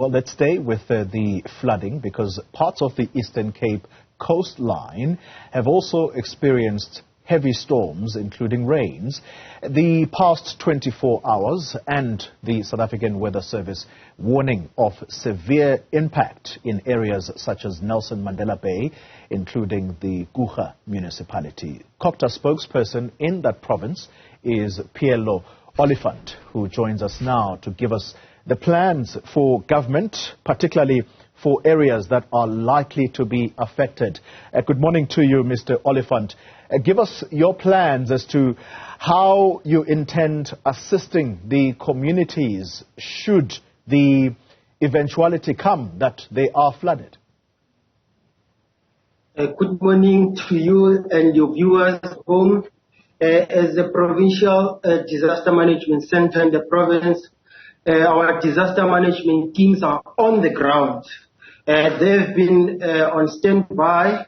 Well, let's stay with the flooding because parts of the Eastern Cape coastline have also experienced heavy storms, including rains. The past 24 hours and the South African Weather Service warning of severe impact in areas such as Nelson Mandela Bay, including the Kouga municipality. COGTA spokesperson in that province is Pheello Oliphant, who joins us now to give us the plans for government, particularly for areas that are likely to be affected. Good morning to you, Mr. Oliphant. Give us your plans as to how you intend assisting the communities should the eventuality come that they are flooded. Good morning to you and your viewers at home. As the Provincial Disaster Management Center in the province, our disaster management teams are on the ground. They've been on standby,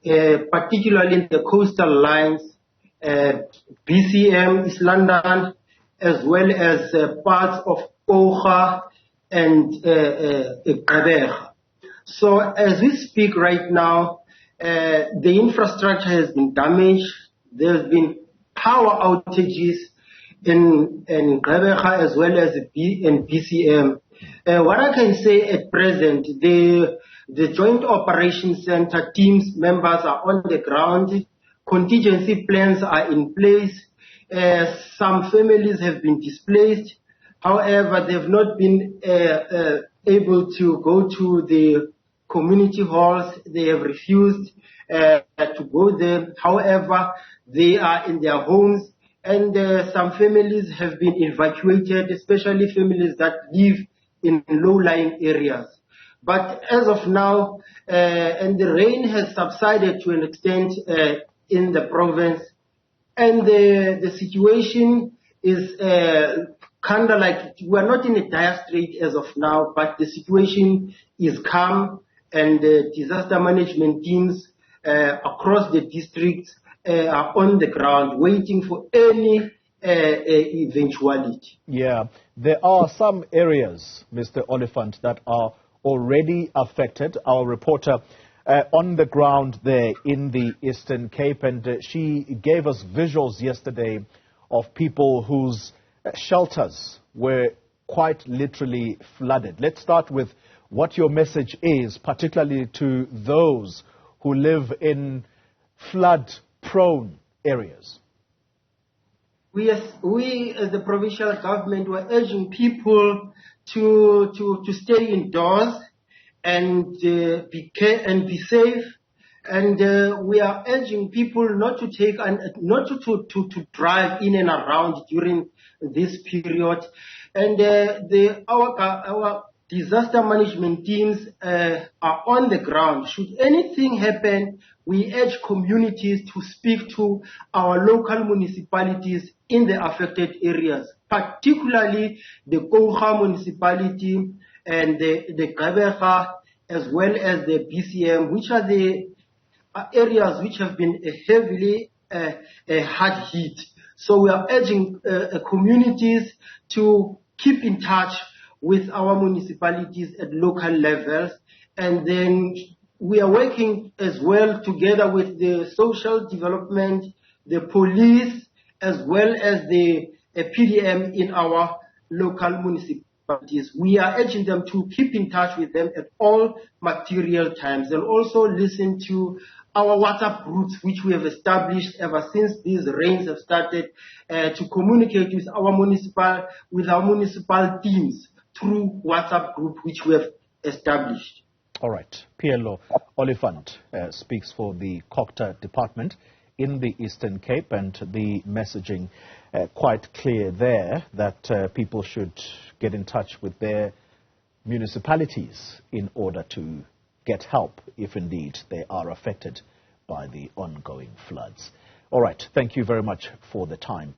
particularly in the coastal lines, BCM, East London, as well as parts of Kouga and Kouga. So as we speak right now, the infrastructure has been damaged. There's been power outages in Kouga as well as in BCM. What I can say at present, the Joint Operations Center teams members are on the ground. Contingency plans are in place. Some families have been displaced. However, they've not been able to go to the community halls. They have refused to go there. However, they are in their homes, and some families have been evacuated, especially families that live in low-lying areas. But as of now, and the rain has subsided to an extent in the province, and the situation is kind of like, we're not in a dire strait as of now, but the situation is calm, and the disaster management teams across the districts are on the ground waiting for any eventuality. Yeah, there are some areas, Mr. Oliphant, that are already affected. Our reporter on the ground there in the Eastern Cape, and she gave us visuals yesterday of people whose shelters were quite literally flooded. Let's start with what your message is, particularly to those who live in flood-prone areas. We as the provincial government were urging people to stay indoors and be safe, and we are urging people not to take not to drive in and around during this period. And our disaster management teams are on the ground. Should anything happen, we urge communities to speak to our local municipalities in the affected areas, particularly the Kouga municipality and the Kouga, as well as the BCM, which are the areas which have been heavily hard hit. So we are urging communities to keep in touch with our municipalities at local levels, and then we are working as well together with the social development, the police, as well as the PDM in our local municipalities. We are urging them to keep in touch with them at all material times, and also listen to our WhatsApp groups, which we have established ever since these rains have started, to communicate with our municipal teams through WhatsApp group, which we have established. All right. Pheello Oliphant speaks for the COGTA department in the Eastern Cape, and the messaging quite clear there that people should get in touch with their municipalities in order to get help if indeed they are affected by the ongoing floods. All right. Thank you very much for the time.